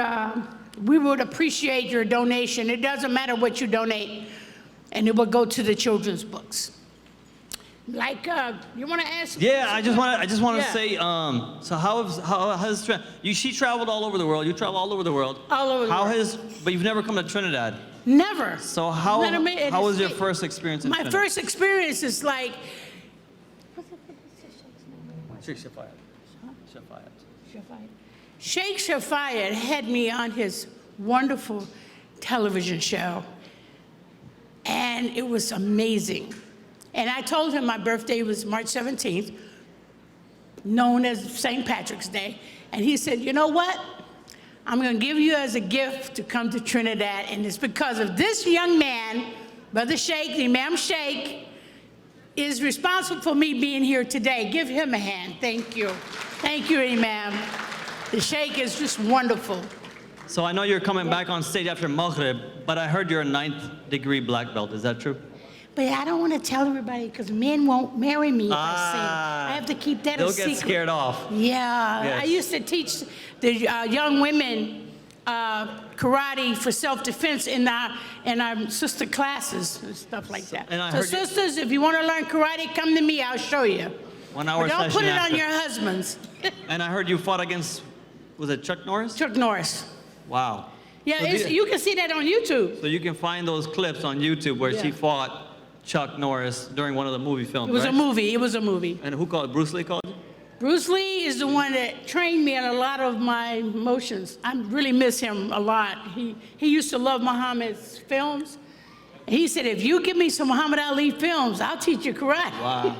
we would appreciate your donation. It doesn't matter what you donate, and it will go to the children's books. Like, you want to ask? Yeah, I just want to Yeah. say, so how has she traveled all over the world? You travel all over the world. All over the world. But you've never come to Trinidad. Never. So how was your first experience in Trinidad? My first experience is like, Shaikh Shafayat. Shaikh Shafayat had me on his wonderful television show, and it was amazing. And I told him my birthday was March 17th, known as St. Patrick's Day, and he said, you know what? I'm going to give you as a gift to come to Trinidad, and it's because of this young man, Brother Shaikh, Imam Shaikh, is responsible for me being here today. Give him a hand. Thank you. Thank you, Imam. The Shaikh is just wonderful. So I know you're coming back on stage after Maghrib, but I heard you're a 9th degree black belt. Is that true? But I don't want to tell everybody because men won't marry me if I sing. I have to keep that a secret. They'll get scared off. Yeah, Yes. I used to teach the young women karate for self-defense in our sister classes and stuff like that. And I So heard sisters, if you want to learn karate, come to me, I'll show you. 1 hour But don't session put it after. on your husbands. And I heard you fought against, was it Chuck Norris? Chuck Norris. Wow. Yeah, So you can see that on YouTube. So you can find those clips on YouTube where she Yeah. fought Chuck Norris during one of the movie films, It was right? a movie. It was a movie. And who called? Bruce Lee called you? Bruce Lee is the one that trained me in a lot of my motions. I really miss him a lot. He used to love Muhammad's films. And he said, if you give me some Muhammad Ali films, I'll teach you karate. Wow.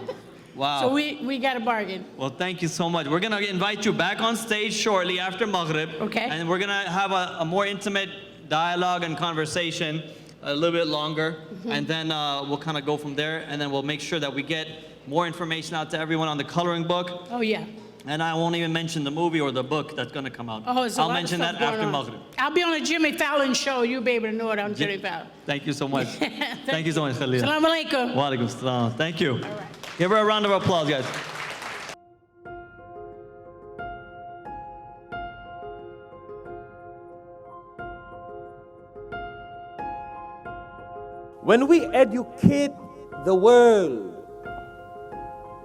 Wow. So we got a bargain. Well, thank you so much. We're going to invite you back on stage shortly after Maghrib. Okay. And we're going to have a more intimate dialogue and conversation a little bit longer. Mm-hmm. And then we'll kind of go from there. And then we'll make sure that we get more information out to everyone on the coloring book. Oh, yeah. And I won't even mention the movie or the book that's going to come out. Oh, it's a I'll lot of mention stuff that after going on. Maghrib. I'll be on the Jimmy Fallon show. You'll be able to know it on Jimmy Fallon. Thank you so much. Thank you so much, Khalilah. Assalamu alaikum. Wa alaikum salam. Thank you. All right. Give her a round of applause, guys. When we educate the world,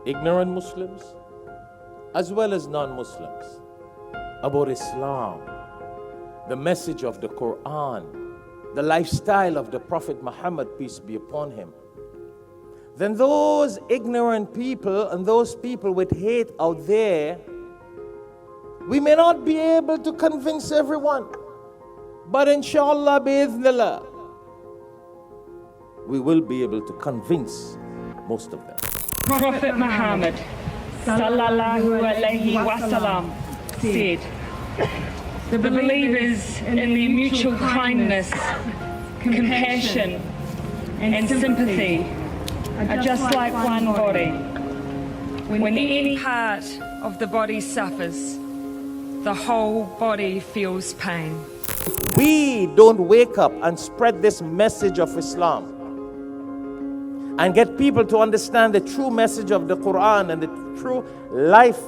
ignorant Muslims as well as non-Muslims, about Islam, the message of the Quran, the lifestyle of the Prophet Muhammad, peace be upon him, then those ignorant people and those people with hate out there, we may not be able to convince everyone, but inshallah, bi'idhnillah, we will be able to convince most of them. Prophet Muhammad sallallahu alaihi wasallam said, the believers in the mutual kindness, compassion and sympathy are just like one body. When any part of the body suffers, the whole body feels pain. We don't wake up and spread this message of Islam and get people to understand the true message of the Quran and the true life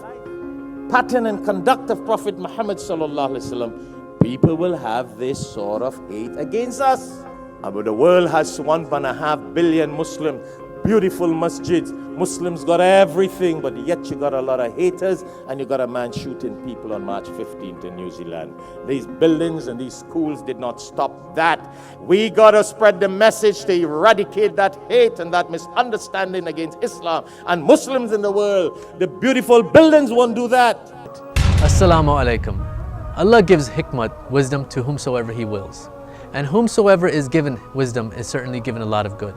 pattern and conduct of Prophet Muhammad sallallahu alaihi wasallam, people will have this sort of hate against us. But the world has 1.5 billion Muslims, beautiful masjids. Muslims got everything, but yet you got a lot of haters, and you got a man shooting people on March 15th in New Zealand. These buildings and these schools did not stop that. We got to spread the message to eradicate that hate and that misunderstanding against Islam and Muslims in the world. The beautiful buildings won't do that. Assalamu alaikum. Allah gives hikmat, wisdom, to whomsoever He wills. And whomsoever is given wisdom is certainly given a lot of good.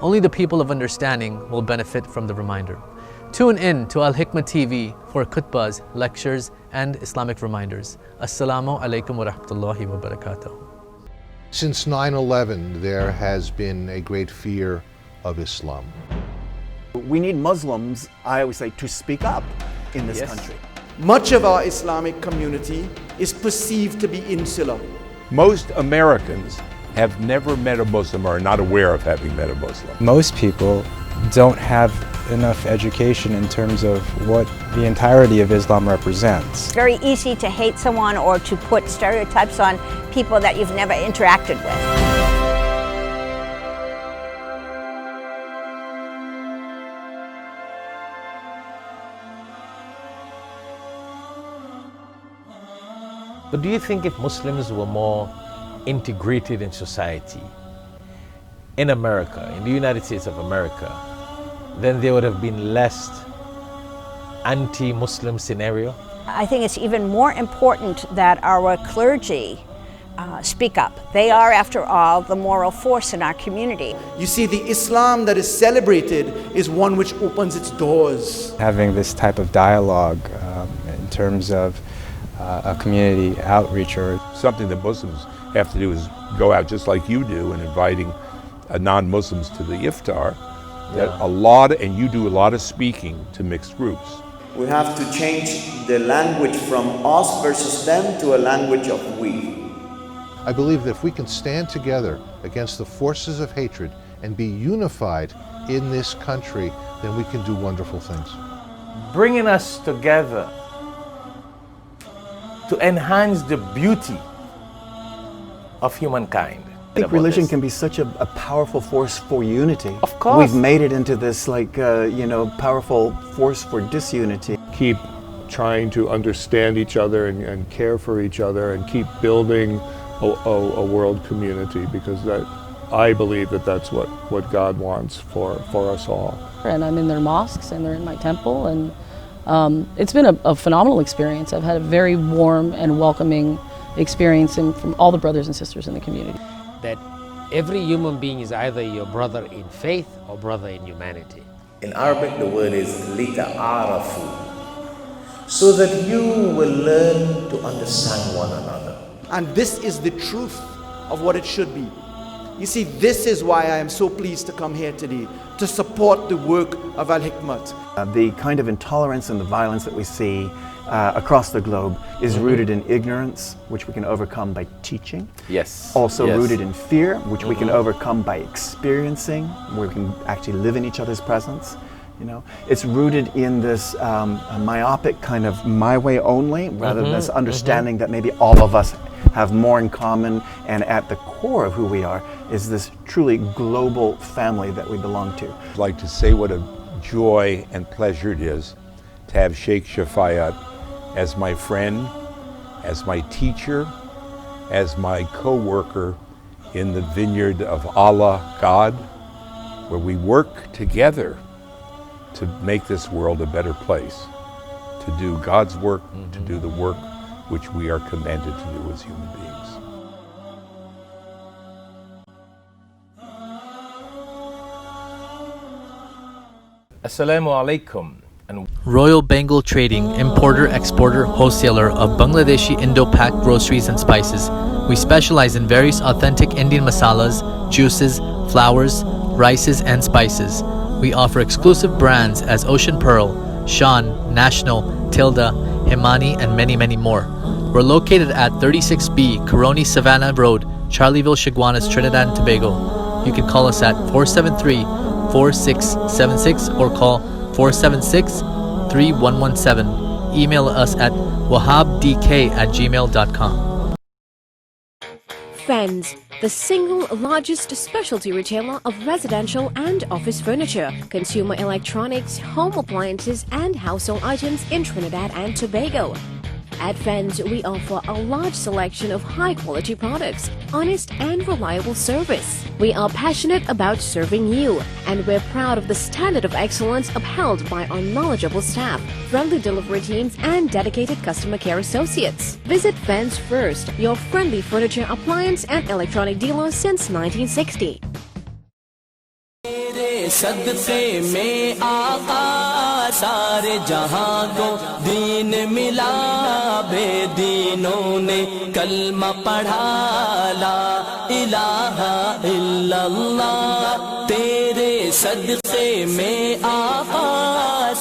Only the people of understanding will benefit from the reminder. Tune in to Al Hikmah TV for khutbahs, lectures, and Islamic reminders. Assalamu alaikum wa rahmatullahi wa barakatuh. Since 9/11, there has been a great fear of Islam. We need Muslims, I always say, to speak up in this country. Much of our Islamic community is perceived to be insular. Most Americans have never met a Muslim or are not aware of having met a Muslim. Most people don't have enough education in terms of what the entirety of Islam represents. It's very easy to hate someone or to put stereotypes on people that you've never interacted with. But do you think if Muslims were more integrated in society, in America, in the United States of America, then there would have been less anti-Muslim scenario? I think it's even more important that our clergy speak up. They are, after all, the moral force in our community. You see, the Islam that is celebrated is one which opens its doors. Having this type of dialogue in terms of a community outreach, or something that Muslims have to do is go out just like you do and inviting non-Muslims to the iftar. And you do a lot of speaking to mixed groups. We have to change the language from us versus them to a language of we. I believe that if we can stand together against the forces of hatred and be unified in this country, then we can do wonderful things. Bringing us together to enhance the beauty of humankind. I think religion can be such a powerful force for unity. Of course. We've made it into this powerful force for disunity. Keep trying to understand each other and care for each other and keep building a world community, because I believe that's what God wants for us all. And I'm in their mosques and they're in my temple, and it's been a phenomenal experience. I've had a very warm and welcoming experience from all the brothers and sisters in the community. That every human being is either your brother in faith or brother in humanity. In Arabic, the word is lita'arafu, so that you will learn to understand one another. And this is the truth of what it should be. You see, this is why I am so pleased to come here today, to support the work of Al Hikmat. The kind of intolerance and the violence that we see across the globe is rooted in ignorance, which we can overcome by teaching. Yes. Also rooted in fear, which we can overcome by experiencing, where we can actually live in each other's presence. It's rooted in this myopic kind of my way only, rather than this understanding that maybe all of us have more in common, and at the core of who we are is this truly global family that we belong to. I'd like to say what a joy and pleasure it is to have Shaikh Shafayat as my friend, as my teacher, as my co-worker in the vineyard of Allah, God, where we work together to make this world a better place, to do God's work, to do the work which we are commanded to do as human beings. Assalamu alaikum. Royal Bengal Trading, importer, exporter, wholesaler of Bangladeshi Indo-Pak groceries and spices. We specialize in various authentic Indian masalas, juices, flours, rices, and spices. We offer exclusive brands as Ocean Pearl, Shan, National, Tilda, Himani, and many, many more. We're located at 36B Coroni Savannah Road, Charleville, Chaguanas, Trinidad and Tobago. You can call us at 473 4676 or call 476-3117. Email us at wahabdk@gmail.com. Fens, the single largest specialty retailer of residential and office furniture, consumer electronics, home appliances, and household items in Trinidad and Tobago. At Fens, we offer a large selection of high-quality products, honest and reliable service. We are passionate about serving you, and we're proud of the standard of excellence upheld by our knowledgeable staff, friendly delivery teams, and dedicated customer care associates. Visit Fens First, your friendly furniture, appliance, and electronic dealer since 1960. सदक़े में आका सारे जहां को दीन मिला बेदीनों ने कलमा पढ़ा ला इलाहा इल्लल्लाह तेरे सदक़े में आका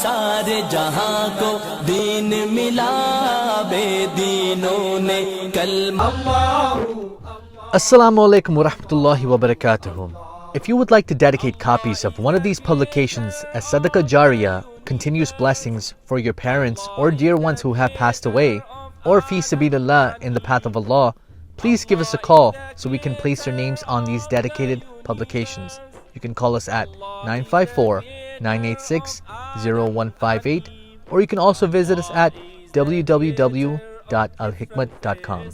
सारे जहां को दीन मिला बेदीनों ने कलमा Assalamu alaikum wa rahmatullahi wa barakatuh. If you would like to dedicate copies of one of these publications as Sadaqah Jariyah, continuous blessings for your parents or dear ones who have passed away, or fi sabilillah in the path of Allah, please give us a call so we can place your names on these dedicated publications. You can call us at 954-986-0158, or you can also visit us at www.alhikmat.com.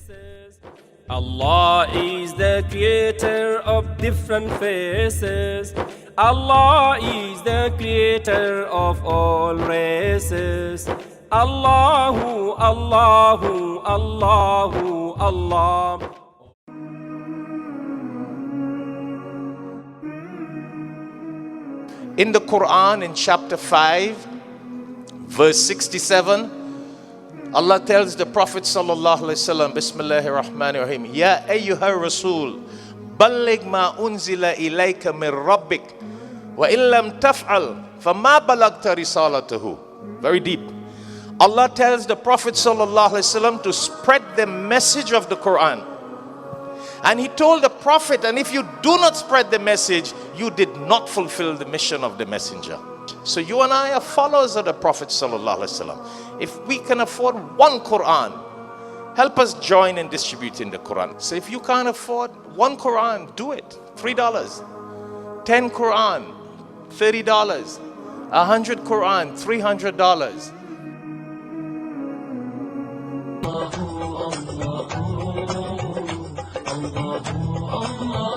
Allah is the creator of different faces. Allah is the creator of all races. Allahu, Allahu, Allahu, Allah. In the Quran, in chapter 5, verse 67, Allah tells the Prophet sallallahu alaihi wasallam, Bismillahir Rahmanir Rahim, Ya ayyuhar Rasul, balligh ma unzila ilayka min rabbik, wa illam taf'al, fama balagta risalatahu. Very deep. Allah tells the Prophet sallallahu alaihi wasallam to spread the message of the Quran. And he told the Prophet, and if you do not spread the message, you did not fulfill the mission of the messenger. So you and I are followers of the Prophet sallallahu alaihi wasallam. If we can afford one Quran, help us join in distributing the Quran. So if you can't afford one Quran, do it. $3. 10 Quran, $30. 100 Quran, $300. Allah